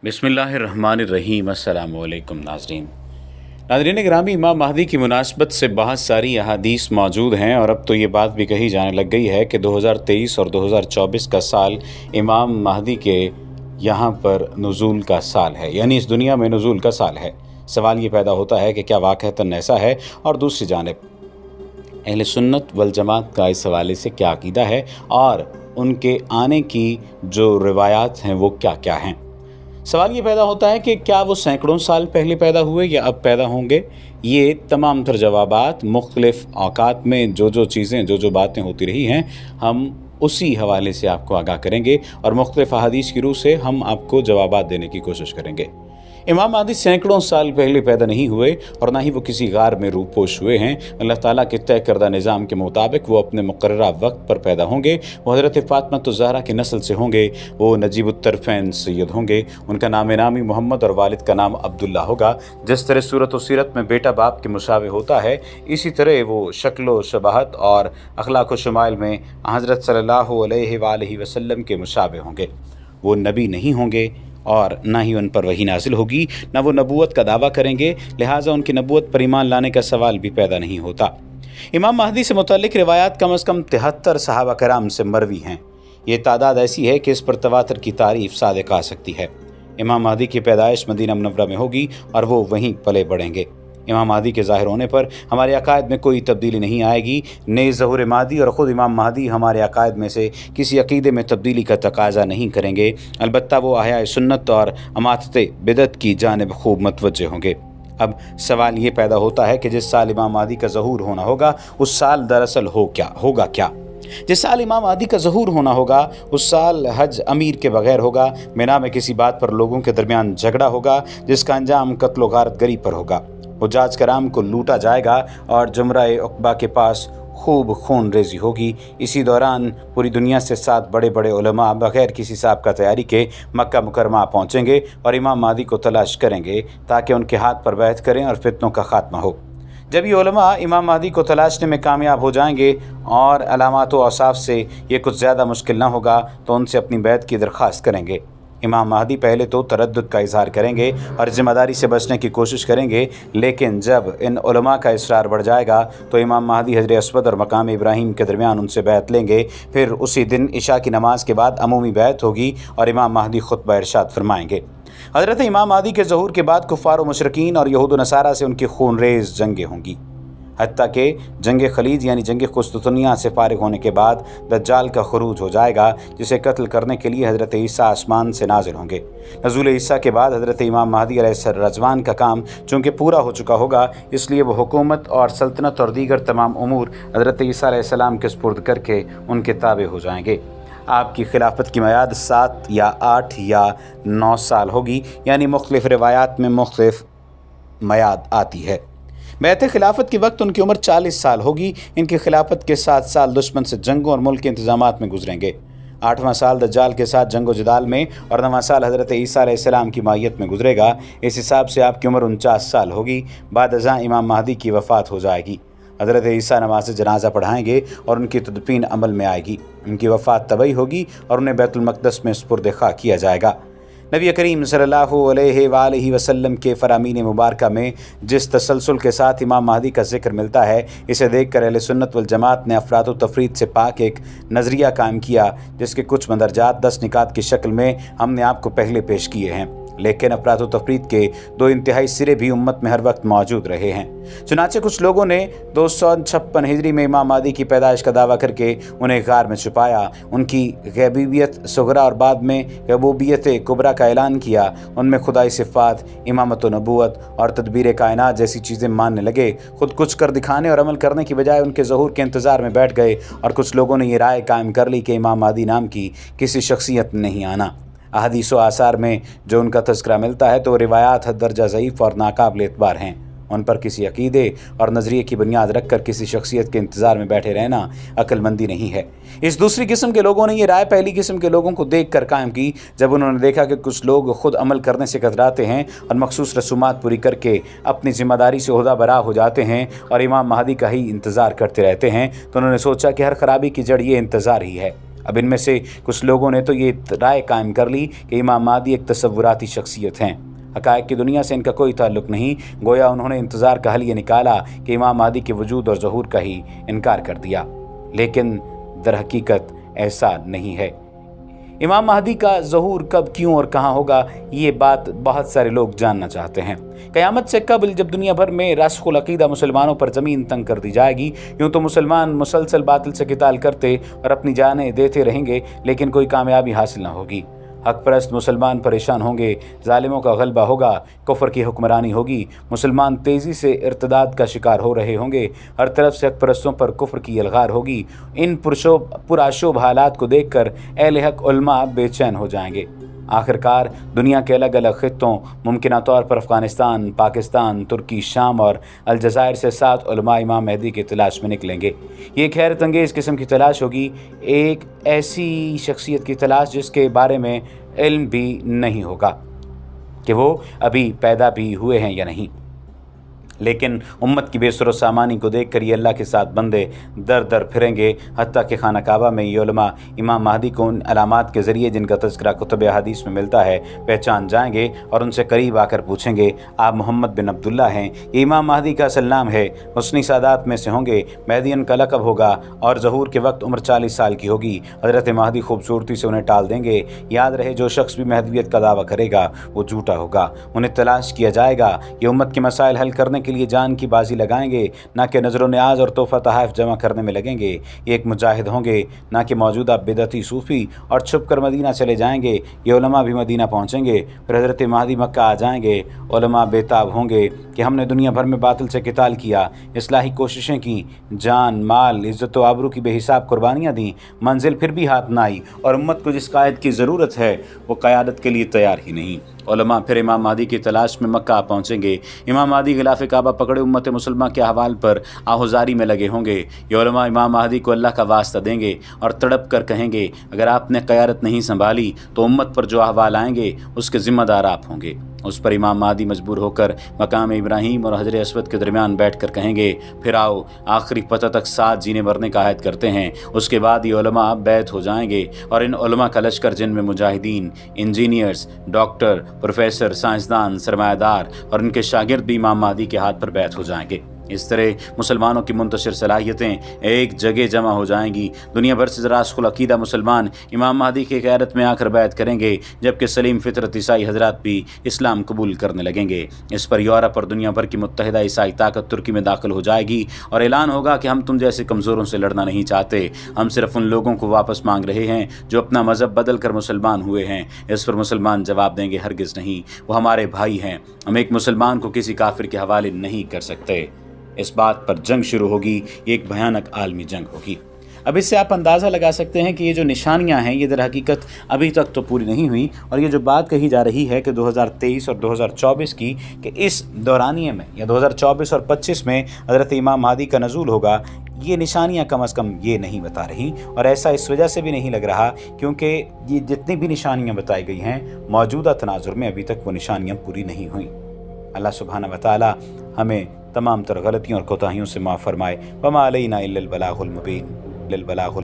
बिस्मिल्लाहिर्रहमानिर्रहीम। अस्सलामु अलैकुम नाज़रीन गिरामी, इमाम महदी की मुनासबत से बहुत सारी अहादीस मौजूद हैं और अब तो ये बात भी कही जाने लग गई है कि 2023 और 2024 का साल इमाम महदी के यहाँ पर नुज़ूल का साल है, यानी इस दुनिया में नुज़ूल का साल है। सवाल ये पैदा होता है कि क्या वाक़अतन ऐसा है, और दूसरी जानिब अहले सुन्नत वल जमात का इस हवाले से क्या अक़ीदा है और उनके आने की जो रिवायात हैं वो क्या क्या हैं। सवाल ये पैदा होता है कि क्या वो सैकड़ों साल पहले पैदा हुए या अब पैदा होंगे। ये तमाम तर जवाबात मुख्तलिफ़ औक़ात में जो चीज़ें जो बातें होती रही हैं, हम उसी हवाले से आपको आगाह करेंगे और मुख्तलिफ़ अहादीस की रूह से हम आपको जवाबात देने की कोशिश करेंगे। इमाम महदी सैकड़ों साल पहले पैदा नहीं हुए और ना ही वो किसी गार में रूपोश हुए हैं। अल्लाह ताला के तय करदा निज़ाम के मुताबिक वो अपने मुकर्ररा वक्त पर पैदा होंगे। वो हज़रत फ़ातिमा ज़हरा की नस्ल से होंगे। वो नजीबुत्तरफ़ैन सैयद होंगे। उनका नाम नामी मोहम्मद और वालिद का नाम अब्दुल्ला होगा। जिस तरह सूरत व सीरत में बेटा बाप के मुशाबे होता है, इसी तरह वो शक्ल व शबाहत और अखलाक व शुमाइल में हज़रत सल्लल्लाहु अलैहि वसल्लम के मुशाबे होंगे। वो नबी नहीं होंगे और ना ही उन पर वही नाजिल होगी, ना वो नबूवत का दावा करेंगे, लिहाजा उनकी नबूवत पर ईमान लाने का सवाल भी पैदा नहीं होता। इमाम महदी से मुतल्लिक़ रिवायात कम अज़ कम 73 सहाबा कराम से मरवी हैं। ये तादाद ऐसी है कि इस पर तवातर की तारीफ़ सादिक़ आ सकती है। इमाम महदी की पैदाइश मदीना मुनव्वरा में होगी और वो वहीं पले बढ़ेंगे। इमाम महदी के ज़ाहिर होने पर हमारे अकायद में कोई तब्दीली नहीं आएगी। नेज़ ज़हूर महदी और ख़ुद इमाम महदी हमारे अकायद में से किसी अक़ीदे में तब्दीली का तकाज़ा नहीं करेंगे। अलबत्ता वो अहयाए सुन्नत और अमातते बिदत की जानिब खूब मतवज्जे होंगे। अब सवाल ये पैदा होता है कि जिस साल इमाम महदी का ज़हूर होना होगा, उस साल दरअसल होगा क्या। जिस साल इमाम महदी का ज़हूर होना होगा, उस साल हज अमीर के बगैर होगा। मिना में किसी बात पर लोगों के दरमियान झगड़ा होगा जिसका अंजाम कत्ल व गारत गरी पर होगा। हुज्जाज कराम को लूटा जाएगा और जुमरा उक़बा के पास खूब खून रेजी होगी। इसी दौरान पूरी दुनिया से 7 बड़े बड़े उलमा बग़ैर किसी साबिक़ा तैयारी के मक्का मुकरमा पहुँचेंगे और इमाम महदी को तलाश करेंगे ताकि उनके हाथ पर बैत करें और फितनों का ख़ात्मा हो। जब ये उलमा इमाम महदी को तलाशने में कामयाब हो जाएंगे और अलामात व औसाफ से ये कुछ ज़्यादा मुश्किल ना होगा तो उनसे अपनी बैत की दरख्वास्त करेंगे। इमाम महदी पहले तो तरद्दुद का इज़हार करेंगे और ज़िम्मेदारी से बचने की कोशिश करेंगे, लेकिन जब इन उलमा का इसरार बढ़ जाएगा तो इमाम महदी हजर अस्वद और मकाम इब्राहीम के दरमियान उनसे बैत लेंगे। फिर उसी दिन इशा की नमाज के बाद अमूमी बैत होगी और इमाम महदी खुतबा इरशाद फरमाएंगे। हज़रत इमाम महदी के ज़हूर के बाद कुफ़ार व मुशरिकीन और यहूद व नसारा से उनकी खूनरेज़ जंगें होंगी, हत्ता कि जंग खलीज यानी जंग कुस्तुतनिया से फारिग होने के बाद दज्जाल का खुरूज हो जाएगा, जिसे कत्ल करने के लिए हज़रत ईसा आसमान से नाजिल होंगे। नज़ूल ईसा के बाद हज़रत इमाम महदी अलैहिस्सलाम का काम चूँकि पूरा हो चुका होगा, इसलिए वो हुकूमत और सल्तनत और दीगर तमाम उमूर हज़रत ईसा अलैहिस्सलाम के सुपुर्द करके उनके ताबे हो जाएंगे। आपकी खिलाफत की मियाद 7 या 8 या 9 साल होगी, यानी मुख्तलिफ़ रिवायात में मुख्तलिफ़ मियाद आती है। बैत खिलाफत के वक्त उनकी उम्र 40 साल होगी। इनकी खिलाफत के 7 साल दुश्मन से जंगों और मुल्क के इंतजामात में गुजरेंगे। 8वां साल दज्जाल के साथ जंगो जदाल में और 9वां साल हज़रत ईसा अलैहिस्सलाम की माहियत में गुजरेगा। इस हिसाब से आपकी उम्र 49 साल होगी। बाद अज़ां इमाम महदी की वफ़ात हो जाएगी। हज़रत ईसा नमाज जनाजा पढ़ाएंगे और उनकी तदफीन अमल में आएगी। उनकी वफ़ात तबई होगी और उन्हें बैतुल मक़दस में सुपुर्द ख़ा किया जाएगा। नबी करीम सल्लल्लाहु अलैहि वसल्लम के फ़रामीन मुबारका में जिस तसलसल के साथ इमाम महदी का ज़िक्र मिलता है, इसे देख कर अहले सुन्नत वल जमात ने अफ़रात व तफ़रीद से पाक एक नज़रिया कायम किया, जिसके कुछ मंदरजात 10 निकात की शक्ल में हमने आपको पहले पेश किए हैं। लेकिन अफ़रात व तफ़रीद के 2 इंतहाई सिरे भी उम्मत में हर वक्त मौजूद रहे हैं। चुनांचे कुछ लोगों ने 256 हिजरी में इमाम महदी की पैदाइश का दावा करके उन्हें गार में छुपाया, उनकी गैबीबियत सुगरा और बाद में गैबूबियत कुबरा का ऐलान किया। उनमें खुदाई सिफ़ात, इमामत व नबूवत और तदबीर कायनात जैसी चीज़ें मानने लगे। खुद कुछ कर दिखाने और अमल करने की बजाय उनके ज़हूर के इंतज़ार में बैठ गए और कुछ लोगों ने ये राय कायम कर ली कि इमाम महदी नाम की किसी शख्सियत में नहीं आना। अहादीस व आसार में जो उनका तज़किरा मिलता है तो रिवायात हद दर्जा ज़ईफ़ और नाकाबिल एतबार हैं। उन पर किसी अक़ीदे और नज़रिए की बुनियाद रख कर किसी शख्सियत के इंतज़ार में बैठे रहना अक्लमंदी नहीं है। इस दूसरी किस्म के लोगों ने ये राय पहली किस्म के लोगों को देख कर कायम की, जब उन्होंने देखा कि कुछ लोग ख़ुद अमल करने से कतराते हैं और मखसूस रसूमात पूरी करके अपनी ज़िम्मेदारी से ओहदा बरा हो जाते हैं और इमाम महदी का ही इंतज़ार करते रहते हैं, तो उन्होंने सोचा कि हर ख़राबी की जड़ ये इंतज़ार ही है। अब इनमें से कुछ लोगों ने तो ये राय कायम कर ली कि इमाम महदी एक तसव्वुराती शख्सियत हैं, हक़ाइक़ की दुनिया से इनका कोई ताल्लुक़ नहीं। गोया उन्होंने इंतज़ार का हल ये निकाला कि इमाम महदी के वजूद और ज़हूर का ही इनकार कर दिया, लेकिन दरहकीकत ऐसा नहीं है। इमाम महदी का ज़हूर कब, क्यों और कहाँ होगा, ये बात बहुत सारे लोग जानना चाहते हैं। क़यामत से कबल जब दुनिया भर में रासिख़ुल अक़ीदा मुसलमानों पर ज़मीन तंग कर दी जाएगी, यूँ तो मुसलमान मुसलसल बातिल से क़िताल करते और अपनी जानें देते रहेंगे, लेकिन कोई कामयाबी हासिल न होगी। हक़ परस्त मुसलमान परेशान होंगे, ज़ालिमों का गलबा होगा, कुफ़र की हुक्मरानी होगी, मुसलमान तेज़ी से इर्तिदाद का शिकार हो रहे होंगे, हर तरफ से हक़ परस्तों पर कुफ़र की यलगार होगी। इन पुराशोभ हालात को देख कर अहले हक़ उलमा बेचैन हो जाएंगे। आखिरकार दुनिया के अलग अलग ख़ित्तों, मुमकिना तौर पर अफ़गानिस्तान, पाकिस्तान, तुर्की, शाम और अलजायर से 7 उलमा इमाम महदी की तलाश में निकलेंगे। ये एक हैरत अंगेज़ किस्म की तलाश होगी, एक ऐसी शख्सियत की तलाश जिसके बारे में इल्म भी नहीं होगा कि वो अभी पैदा भी हुए हैं या नहीं। लेकिन उम्मत की बेसुरो सामानी को देख कर ये अल्लाह के साथ बंदे दर दर फिरेंगे, हत्ता कि खाना काबा में ये उलमा इमाम महदी को उन अलामात के ज़रिए जिनका तज़किरा कुतुब हदीस में मिलता है पहचान जाएंगे और उनसे करीब आकर पूछेंगे, आप मोहम्मद बिन अब्दुल्ला हैं? ये इमाम महदी का असल नाम है। हुस्नी सादात में से होंगे, महदियन का लक़ब होगा और ज़हूर के वक्त उम्र 40 साल की होगी। हज़रत महदी खूबसूरती से उन्हें टाल देंगे। याद रहे, जो शख्स भी महदियत का दावा करेगा वो झूठा होगा। उन्हें तलाश किया जाएगा, ये उम्मत के मसाइल हल करने के लिए जान की बाजी लगाएंगे, ना कि नज़र न्याज और तोहफ़ा तहाइफ जमा करने में लगेंगे। ये एक मुजाहिद होंगे, ना कि मौजूदा बिदअती सूफ़ी, और छुप कर मदीना चले जाएंगे। ये उलमा भी मदीना पहुँचेंगे, फिर हज़रत महदी मक्का आ जाएंगे। उलमा बेताब होंगे कि हमने दुनिया भर में बातिल से क़िताल किया, इस्लाही कोशिशें की, जान माल इज़्ज़त व आबरू की बेहिसाब कुर्बानियाँ दी, मंजिल फिर भी हाथ ना आई, और उम्मत को जिस कायद की ज़रूरत है वो क़यादत के लिए तैयार ही नहीं। उलमा फिर इमाम महदी की तलाश में मक्का पहुँचेंगे। इमाम महदी गिलाफ़ काबा पकड़े उम्मत मुसलमान के अहवाल पर आहुजारी में लगे होंगे। ये उलमा इमाम महदी को अल्लाह का वास्ता देंगे और तड़प कर कहेंगे, अगर आपने क़यादत नहीं संभाली तो उम्मत पर जो अहवाल आएंगे उसके ज़िम्मेदार आप होंगे। उस पर इमाम महदी मजबूर होकर मकाम इब्राहीम और हजर अस्वद के दरमियान बैठ कर कहेंगे, फिर आओ आखिरी पता तक साथ जीने मरने का अहद करते हैं। उसके बाद ये उलमा बैत हो जाएंगे और इन उलमा का लश्कर, जिनमें मुजाहिदीन, इंजीनियर्स, डॉक्टर, प्रोफेसर, साइंसदान, सरमायादार और इनके शागिर्द भी इमाम महदी के हाथ पर बैत हो जाएंगे। इस तरह मुसलमानों की मुंतशिर सलाहियतें एक जगह जमा हो जाएंगी। दुनिया भर से रासिख़ुल अक़ीदा मुसलमान इमाम महदी की क़यादत में आकर बैत करेंगे, जबकि सलीम फितरत ईसाई हजरात भी इस्लाम कबूल करने लगेंगे। इस पर यूरोप और दुनिया भर की मुत्तहिदा ईसाई ताकत तुर्की में दाखिल हो जाएगी और ऐलान होगा कि हम तुम जैसे कमज़ोरों से लड़ना नहीं चाहते, हम सिर्फ उन लोगों को वापस मांग रहे हैं जो अपना मज़हब बदल कर मुसलमान हुए हैं। इस पर मुसलमान जवाब देंगे, हरगिज़ नहीं, वो हमारे भाई हैं, हम एक मुसलमान को किसी काफिर के हवाले नहीं कर सकते। इस बात पर जंग शुरू होगी, ये एक भयानक आलमी जंग होगी। अब इससे आप अंदाज़ा लगा सकते हैं कि ये जो निशानियां हैं ये दर हकीकत अभी तक तो पूरी नहीं हुई, और ये जो बात कही जा रही है कि 2023 और 2024 की, कि इस दौरानिए में या 2024 और 25 में हज़रत इमाम महदी का नज़ूल होगा, ये निशानियां कम अज़ कम ये नहीं बता रही। और ऐसा इस वजह से भी नहीं लग रहा क्योंकि ये जितनी भी निशानियाँ बताई गई हैं मौजूदा तनाजुर में अभी तक वो निशानियाँ पूरी नहीं हुई। अल्लाह सुब्हानहू व तआला हमें तमाम तर गलतियों और कोताहियों से माफ़ फरमाए। वमा अलैना इल्लल बलागुल मुबीन।